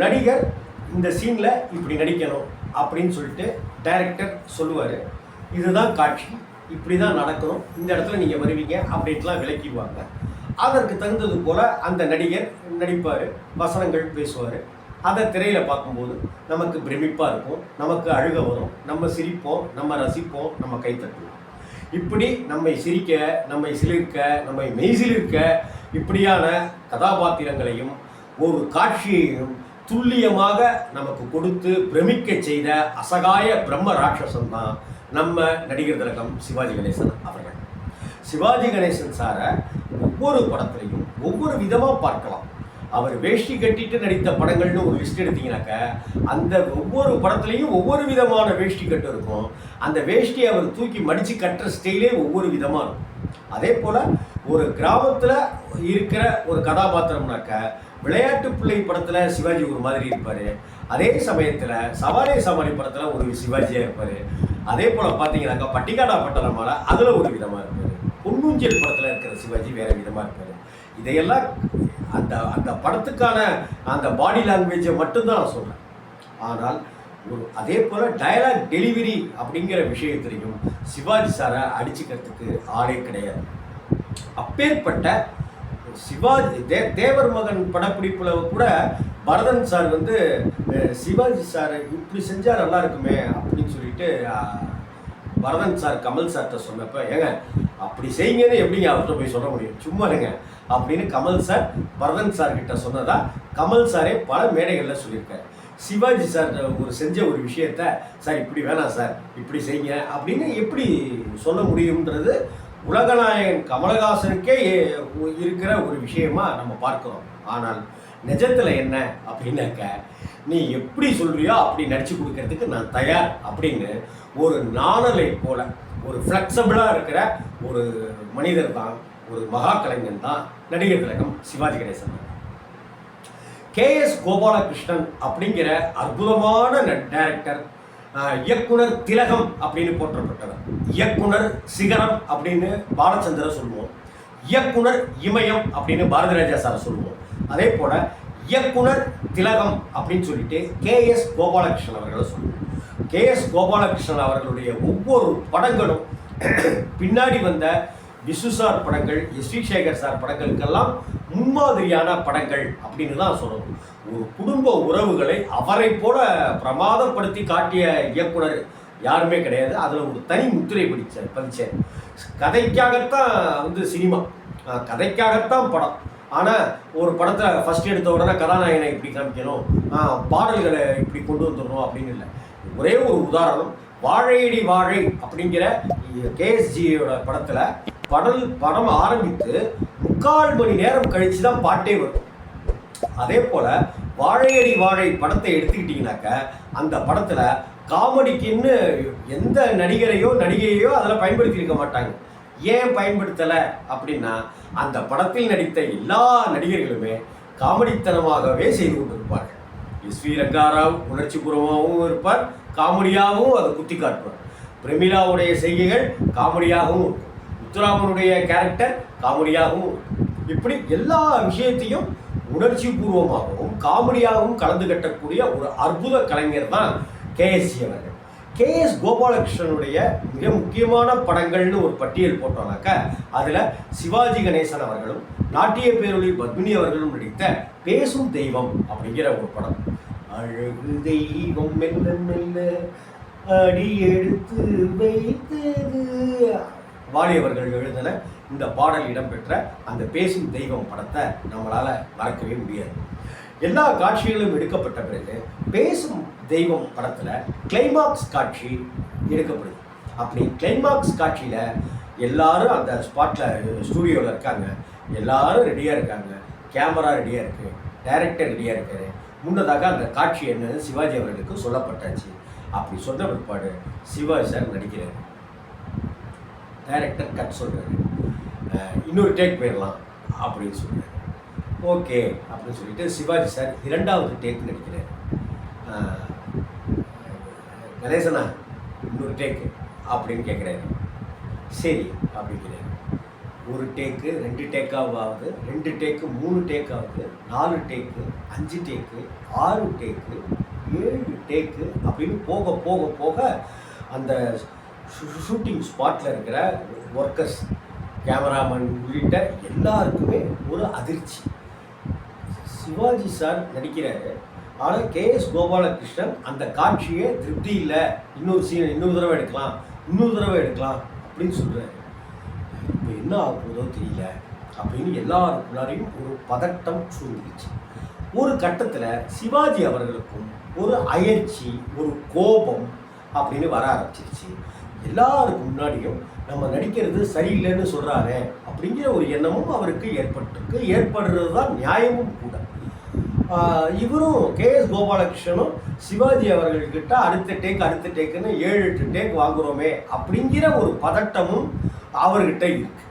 நடிகர் இந்த சீனில் இப்படி நடிக்கணும் அப்படின்னு சொல்லிட்டு டைரக்டர் சொல்லுவார். இதுதான் காட்சி, இப்படி தான் நடக்கணும், இந்த இடத்துல நீங்கள் வருவீங்க அப்படின்ட்டுலாம் விளக்கிடுவாங்க. அதற்கு தகுந்தது போல் அந்த நடிகர் நடிப்பார், வசனங்கள் பேசுவார். அதை திரையில் பார்க்கும்போது நமக்கு பிரமிப்பாக இருக்கும், நமக்கு அழுக வரும், நம்ம சிரிப்போம், நம்ம ரசிப்போம், நம்ம கைத்தட்டுவோம். இப்படி நம்மை சிரிக்க, நம்மை சிலிர்க்க, நம்மை மெய்சிலிருக்க இப்படியான கதாபாத்திரங்களையும் ஒரு காட்சியையும் துல்லியமாக நமக்கு கொடுத்து பிரமிக்க செய்த அசகாய பிரம்ம ராட்சசன் தான் நம்ம நடிகர் திலகம் சிவாஜி கணேசன் அவர்கள். சிவாஜி கணேசன் சாரை ஒவ்வொரு படத்துலையும் ஒவ்வொரு விதமாக பார்க்கலாம். அவர் வேஷ்டி கட்டிட்டு நடித்த படங்கள்னு ஒரு லிஸ்ட் எடுத்தீங்கன்னாக்க அந்த ஒவ்வொரு படத்துலையும் ஒவ்வொரு விதமான வேஷ்டி கட்டு இருக்கும். அந்த வேஷ்டியை அவர் தூக்கி மடித்து கட்டுற ஸ்டைலே ஒவ்வொரு விதமாக இருக்கும். அதே போல் ஒரு கிராமத்தில் இருக்கிற ஒரு கதாபாத்திரம்னாக்க விளையாட்டு பிள்ளை படத்தில் சிவாஜி ஒரு மாதிரி இருப்பார். அதே சமயத்தில் சவாலே சமாளி படத்தில் ஒரு சிவாஜியாக இருப்பார். அதே போல் பார்த்தீங்கன்னாக்கா பட்டிக்காடா பட்டணமால அதில் ஒரு விதமாக இருப்பார். பொன்னூஞ்சல் படத்தில் இருக்கிற சிவாஜி வேறு விதமாக இருப்பார். இதையெல்லாம் அந்த அந்த படத்துக்கான அந்த பாடி லாங்குவேஜை மட்டும்தான் நான் சொல்கிறேன். ஆனால் அதே போல் டயலாக் டெலிவரி அப்படிங்கிற விஷயத்திலையும் சிவாஜி சாரை அடிச்சுக்கிறதுக்கு ஆளே கிடையாது. அப்பேற்பட்ட சிவாஜி தேவர் மகன் படப்பிடிப்பில் கூட பரதன் சார் சிவாஜி சார் இப்படி செஞ்சால் நல்லா இருக்குமே அப்படின்னு சொல்லிட்டு பரதன் சார் கமல் சார்கிட்ட சொன்னப்போ, ஏங்க அப்படி செய்யுங்கன்னு எப்படிங்க அவர்கிட்ட போய் சொல்ல முடியும், சும்மா இல்லைங்க அப்படின்னு கமல் சார் பரதன் சார்கிட்ட சொன்னதா கமல் சாரே பல மேடைகளில் சொல்லியிருக்காரு. சிவாஜி சார் செஞ்ச ஒரு விஷயத்த சார் இப்படி வேணாம் சார் இப்படி செய்யுங்க அப்படின்னு எப்படி சொல்ல முடியுன்றது உலகநாயகன் கமலஹாசனுக்கே இருக்கிற ஒரு விஷயமா நம்ம பார்க்கிறோம். ஆனால் நிஜத்தில் என்ன அப்படின்னாக்க, நீ எப்படி சொல்றியோ அப்படி நடிச்சு கொடுக்கறதுக்கு நான் தயார் அப்படின்னு ஒரு நாணலை போல ஒரு ஃப்ளெக்சபிளாக இருக்கிற ஒரு மனிதர் தான், ஒரு மகா கலைஞன் தான் நடிகர் திலகம் சிவாஜி கணேசன். KS கோபாலகிருஷ்ணன் அப்படிங்கிற அற்புதமான டைரக்டர், இயக்குனர் திலகம் அப்படின்னு போற்றப்பட்டவர். இயக்குனர் சிகரம் அப்படின்னு பாலச்சந்திர சொல்லுவோம், இயக்குனர் இமயம் அப்படின்னு பாரதி ராஜா சார் சொல்லுவோம். அதே போல இயக்குனர் திலகம் அப்படின்னு சொல்லிட்டு KS கோபாலகிருஷ்ணன் அவர்களை சொல்லுவோம். KS கோபாலகிருஷ்ணன் அவர்களுடைய ஒவ்வொரு படங்களும் பின்னாடி வந்த விசு சார் படங்கள், S.V. சேகர் சார் படங்களுக்கெல்லாம் முன்மாதிரியான படங்கள் அப்படின்னு தான் சொல்லணும். ஒரு குடும்ப உறவுகளை அவரை போல பிரமாதப்படுத்தி காட்டிய இயக்குனர் யாருமே கிடையாது. அதில் ஒரு தனி முத்திரை பதிச்சார். கதைக்காகத்தான் சினிமா, கதைக்காகத்தான் படம். ஆனால் ஒரு படத்தை ஃபஸ்ட் எடுத்த உடனே கதாநாயகனை இப்படி காமிக்கணும், பாடல்களை இப்படி கொண்டு வந்துடணும் அப்படின்னு இல்லை. ஒரே ஒரு உதாரணம், வாழையடி வாழை அப்படிங்கிற KSGயோட படத்தில் படம் ஆரம்பித்து 3/4 மணி நேரம் கழித்து தான் பாட்டே வரும். அதே போல் வாழையடி வாழை படத்தை எடுத்துக்கிட்டிங்கனாக்க அந்த படத்தில் காமெடிக்குன்னு எந்த நடிகரையோ நடிகையோ அதில் பயன்படுத்தியிருக்க மாட்டாங்க. ஏன் பயன்படுத்தலை அப்படின்னா, அந்த படத்தில் நடித்த எல்லா நடிகர்களுமே காமெடித்தனமாகவே செய்து கொண்டிருப்பார்கள். S.V. ரங்காராவ் உணர்ச்சிபூர்வமாகவும் இருப்பார், காமெடியாகவும் அதை குத்தி காட்டுவார். பிரமிளாவுடைய செய்கைகள் காமெடியாகவும் இருக்கும், முத்துராமனுடைய கேரக்டர் காமெடியாகவும் இருக்கும். இப்படி எல்லா விஷயத்தையும் உணர்ச்சி பூர்வமாகவும் காமெடியாகவும் கலந்து கட்டக்கூடிய ஒரு அற்புத கலைஞர் தான் KSG அவர்கள். KS கோபாலகிருஷ்ணனுடைய மிக முக்கியமான படங்கள்னு ஒரு பட்டியல் போட்டோம்னாக்க அதில் சிவாஜி கணேசன் அவர்களும் நாட்டிய பேரொளி பத்மினி அவர்களும் நடித்த பேசும் தெய்வம் அப்படிங்கிற ஒரு படம். அழகு தெய்வம் மெல்ல மெல்ல அடி எடுத்து வைத்தது, வாலி அவர்கள் எழுதின இந்த பாடல் இடம்பெற்ற அந்த பேசும் தெய்வம் படத்தை நம்மளால் மறக்கவே முடியாது. எல்லா காட்சிகளும் எடுக்கப்பட்ட பிறகு பேசும் தெய்வம் படத்தில் கிளைமாக்ஸ் காட்சி எடுக்கப்படுது. அப்படி கிளைமாக்ஸ் காட்சியில் எல்லாரும் அந்த ஸ்பாட்டில் ஸ்டூடியோவில் இருக்காங்க, எல்லாரும் ரெடியாக இருக்காங்க, கேமரா ரெடியாக இருக்குது, டைரக்டர் ரெடியாக இருக்காரு. முன்னதாக அந்த காட்சி என்னன்னு சிவாஜி அவர்களுக்கு சொல்லப்பட்டாச்சு. அப்படி சொன்ன பிற்பாடு சிவாஜி சார் நடிக்கிறார், டைரக்டர் கட் சொல்கிறாரு, இன்னொரு டேக் போயிடலாம் அப்படின்னு சொல்கிறார். ஓகே அப்படின்னு சொல்லிட்டு சிவாஜி சார் 2வது டேக் நடிக்கிறார். கணேசனா இன்னொரு டேக்கு அப்படின்னு கேட்குறாரு. சரி அப்படிங்கிறாரு. ஒரு டேக்கு 2 டேக்காவது, 2 டேக்கு 3 டேக்காவது, 4 டேக்கு, 5 டேக்கு, 6 டேக்கு, 7 டேக்கு அப்படின்னு போக போக போக அந்த ஷூட்டிங் ஸ்பாட்டில் இருக்கிற ஒர்க்கர்ஸ், கேமராமேன் உள்ளிட்ட எல்லாருக்குமே ஒரு அதிர்ச்சி. சிவாஜி சார் நடிக்கிறாரு, ஆனால் கேஎஸ் கோபாலகிருஷ்ணன் அந்த காட்சியே திருப்தி இல்லை, இன்னொரு தடவை எடுக்கலாம் அப்படின்னு சொல்கிறாரு. இப்போ என்ன ஆகுதோ தெரியல அப்படின்னு எல்லாருக்குள்ளாரையும் ஒரு பதட்டம் சூழ்ந்துருச்சு. ஒரு கட்டத்தில் சிவாஜி அவர்களுக்கும் ஒரு அயற்சி, ஒரு கோபம் அப்படின்னு வர ஆரம்பிச்சிருச்சு. எல்லாருக்கும் முன்னாடியும் நம்ம நடிக்கிறது சரியில்லைன்னு சொல்கிறாரே அப்படிங்கிற ஒரு எண்ணமும் அவருக்கு ஏற்பட்டிருக்கு. ஏற்படுறது தான் நியாயமும் கூட. இவரும் கேஎஸ் கோபாலகிருஷ்ணனும் சிவாஜி அவர்கள்கிட்ட அடுத்த டேக்குன்னு 7-8 டேக் வாங்குகிறோமே அப்படிங்கிற ஒரு பதட்டமும் அவர்கிட்ட இருக்கு.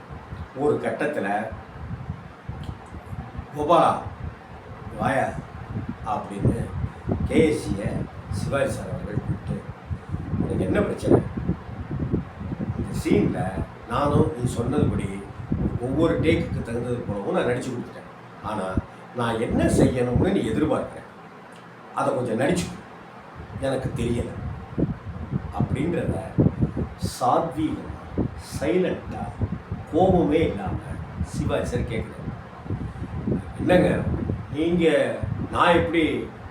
ஒரு கட்டத்தில் கோபாலா வாயா அப்படின்னு கேஎஸ்சியை சிவாஜி சார் அவர்கள் கூப்பிட்டு, உனக்கு என்ன பிரச்சனை? இந்த சீனில் நானும் நீ சொன்னதுபடி ஒவ்வொரு டேக்குக்கு தகுந்தது போலவும் நான் நடிச்சு கொடுத்துட்டேன். ஆனால் நான் என்ன செய்யணும்னு நீ எதிர்பார்க்குறேன், அதை கொஞ்சம் நடிச்சு எனக்கு தெரியலை அப்படின்றத சாத்வீகமாக சைலண்ட்டாக கோபமே இல்லாமல் சிவாஜி சார் கேட்குறாரு. என்னங்க நீங்கள் நான் எப்படி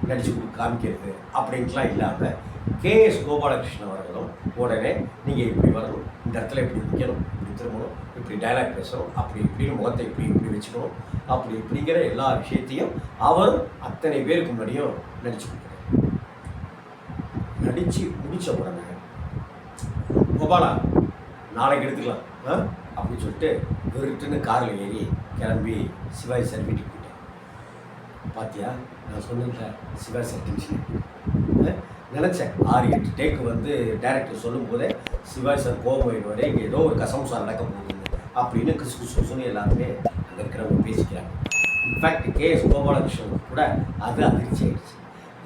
நடிச்சு காமிக்கிறது அப்படின்ட்டுலாம் இல்லாமல் கேஎஸ் கோபாலகிருஷ்ணன் அவர்களும் உடனே நீங்கள் இப்படி வரணும், இந்த இடத்துல இப்படி நிற்கணும், இப்படி திரும்பணும், இப்படி டைலாக் பேசணும், அப்படி இப்படின்னு முகத்தை இப்படி வச்சுக்கணும், அப்படி இப்படிங்கிற எல்லா விஷயத்தையும் அவர் அத்தனை பேருக்கு முன்னாடியும் நடிச்சு கொடுக்குறாரு. நடித்து முடித்த உடனே கோபாலா நாளைக்கு எடுத்துக்கலாம் அப்படின்னு சொல்லிட்டு விருட்டுன்னு காரில் ஏறி கிளம்பி சிவாஜி சார் வீட்டுக்கு போயிட்டேன். பாத்தியா, நான் சொன்னேன்ல சிவாஜி சார் டென்ஷன் நினச்சேன். 6-8 டேக்கு டைரக்டர் சொல்லும் போதே சிவாஜி சார் கோபம் ஆயிடுவார், இங்கே ஏதோ ஒரு கசமுசா நடக்க போகுது அப்படின்னு குசுன்னு எல்லாருமே அங்கே இருக்கிறவங்க பேசிக்கிறாங்க. இன்ஃபேக்ட் கேஎஸ் கோபாலகிருஷ்ணனுக்கு கூட அது அதிர்ச்சி ஆயிடுச்சு.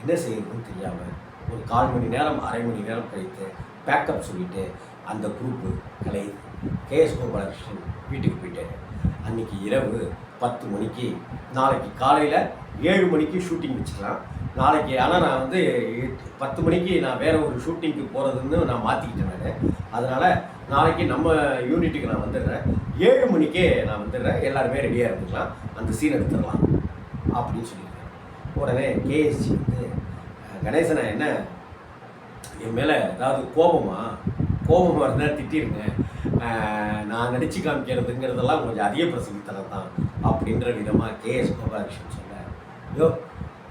என்ன செய்யறதுன்னு தெரியாமல் ஒரு 1/4 மணி நேரம் 1/2 மணி நேரம் கழித்து பேக்கப் சொல்லிவிட்டு அந்த குரூப்பு கலையுது. கேஎஸ் கோபாலகிருஷ்ணன் வீட்டுக்கு போயிட்டார். அன்றைக்கி இரவு 10 மணிக்கு, நாளைக்கு காலையில் 7 மணிக்கு ஷூட்டிங் வச்சுக்கலாம் நாளைக்கு. ஆனால் நான் 10 மணிக்கு நான் வேறு ஒரு ஷூட்டிங்க்கு போகிறதுன்னு நான் மாற்றிக்கிட்டேன். அதனால் நாளைக்கு நம்ம யூனிட்டுக்கு நான் வந்துடுறேன், 7 மணிக்கே நான் வந்துடுறேன், எல்லாருமே ரெடியாக இருந்துக்கலாம், அந்த சீன் எடுத்துடலாம் அப்படின்னு சொல்லியிருக்கேன். உடனே கேஎஸ்சி கணேசனை என்ன என் மேலே ஏதாவது கோபமாக இருந்தால் திட்டிருங்க, நான் நடித்து காமிக்கிறதுங்கிறதெல்லாம் கொஞ்சம் அதிக பிரசங்கித்தனம் தான் அப்படின்ற விதமாக கேஎஸ் கோபாலகிருஷ்ணன் சொன்ன. ஐயோ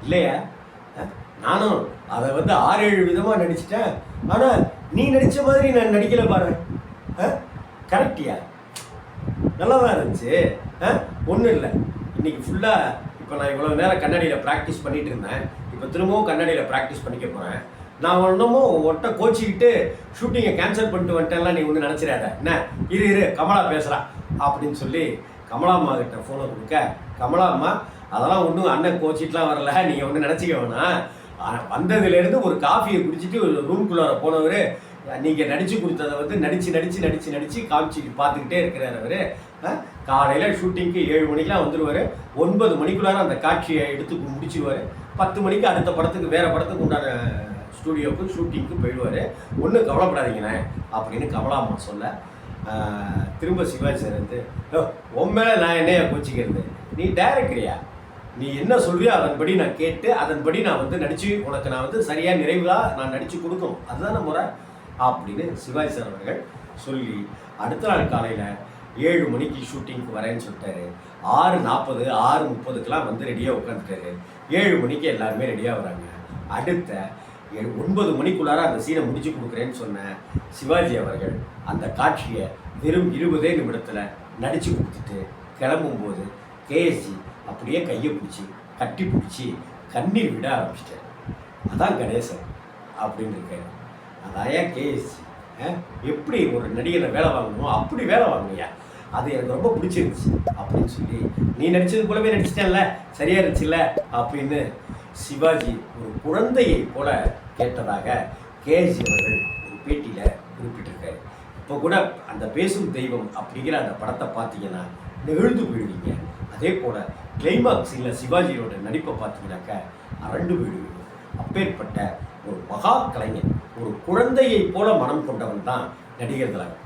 இல்லையா, நானும் அதை 6-7 விதமாக நடிச்சிட்டேன், ஆனால் நீ நடித்த மாதிரி நான் நடிக்கலை பாரு, கரெக்டியா, நல்லா தான் இருந்துச்சு, ஒன்றும் இல்லை. இன்றைக்கி ஃபுல்லாக இப்போ நான் இவ்வளோ நேரம் கண்ணாடியில் ப்ராக்டிஸ் பண்ணிகிட்டு இருந்தேன், இப்போ திரும்பவும் கண்ணாடியில் ப்ராக்டிஸ் பண்ணிக்க போகிறேன். நான் ஒன்றுமும் ஒட்ட கோச்சிக்கிட்டு ஷூட்டிங்கை கேன்சல் பண்ணிட்டு வந்துட்டேன்லாம் நீ ஒன்றும் நினச்சிடாத, என்ன இரு கமலா பேசுகிறா அப்படின்னு சொல்லி கமலாம்மா கிட்ட ஃபோனை கொடுக்க, கமலாம்மா அதெல்லாம் ஒன்றும் அண்ணன் கோச்சிட்டுலாம் வரல, நீங்கள் ஒன்றும் நினச்சிக்க வேணாம், வந்ததுலேருந்து ஒரு காஃபியை குடிச்சிட்டு ஒரு ரூம்குள்ளார போனவர் நீங்கள் நடித்து கொடுத்ததை நடித்து காமிச்சு பார்த்துக்கிட்டே இருக்கிறார் அவர். காலையில் ஷூட்டிங்க்கு 7 மணிக்கெலாம் வந்துடுவார், 9 மணிக்குள்ளார அந்த காட்சியை எடுத்து முடிச்சிடுவார், 10 மணிக்கு அடுத்த படத்துக்கு வேறு படத்துக்கு உண்டான ஸ்டூடியோவுக்கு ஷூட்டிங்க்கு போயிடுவார். ஒன்றும் கவலைப்படாதீங்கண்ணே அப்படின்னு கமலாம்மா சொல்ல, திரும்ப சிவாஜி சார் உன் மேலே நான் என்னையா கோச்சிக்கிறது, நீ டைரக்டரியா, நீ என்ன சொல்றியோ அதன்படி நான் கேட்டு அதன்படி நான் நடித்து உனக்கு நான் சரியாக நிறைவாக நான் நடித்து கொடுக்கணும், அதுதான முறை அப்படின்னு சிவாஜி சார் அவர்கள் சொல்லி அடுத்த நாள் காலையில் 7 மணிக்கு ஷூட்டிங்க்கு வரேன்னு சொல்லிட்டாரு. 6:40 6:30க்கெலாம் ரெடியாக உட்காந்துட்டாரு. 7 மணிக்கு எல்லாருமே ரெடியாக வராங்க. அடுத்த 9 மணிக்குள்ளார அந்த சீனை முடிச்சு கொடுக்குறேன்னு சொன்ன சிவாஜி அவர்கள் அந்த காட்சியை வெறும் 20 நிமிடத்தில் நடித்து கொடுத்துட்டு கிளம்பும்போது கேஎஸ்சி அப்படியே கையை பிடிச்சி கட்டி பிடிச்சி கண்ணீர் விட ஆரம்பிச்சிட்டார். அதான் கணேசன் அப்படின்னு இருக்காரு. அதான் ஏன் கேஎஸ்சி எப்படி ஒரு நடிகரை வேலை வாங்கணுமோ அப்படி வேலை வாங்கினியா, அது எனக்கு ரொம்ப பிடிச்சிருந்துச்சு அப்படின்னு சொல்லி, நீ நடித்தது போலவே நடிச்சிட்டேன்ல, சரியா இருந்துச்சுல்ல அப்படின்னு சிவாஜி ஒரு குழந்தையை போல கேட்டதாக கேஎஸ்சி அவர்கள் ஒரு பேட்டியில் குறிப்பிட்டிருக்காரு. இப்போ கூட அந்த பேசும் தெய்வம் அப்படிங்கிற அந்த படத்தை பார்த்தீங்கன்னா நெகிழ்ந்து போயிடுவீங்க. அதே போல் கிளைமாக்ஸ் சீனில் சிவாஜியோட நடிப்பை பார்த்தீங்கன்னாக்க அரண்டு போயிடுவீங்க. அப்பேற்பட்ட ஒரு மகா கலைஞர், ஒரு குழந்தையை போல மனம் கொண்டவன் தான் நடிகர் திலகம்.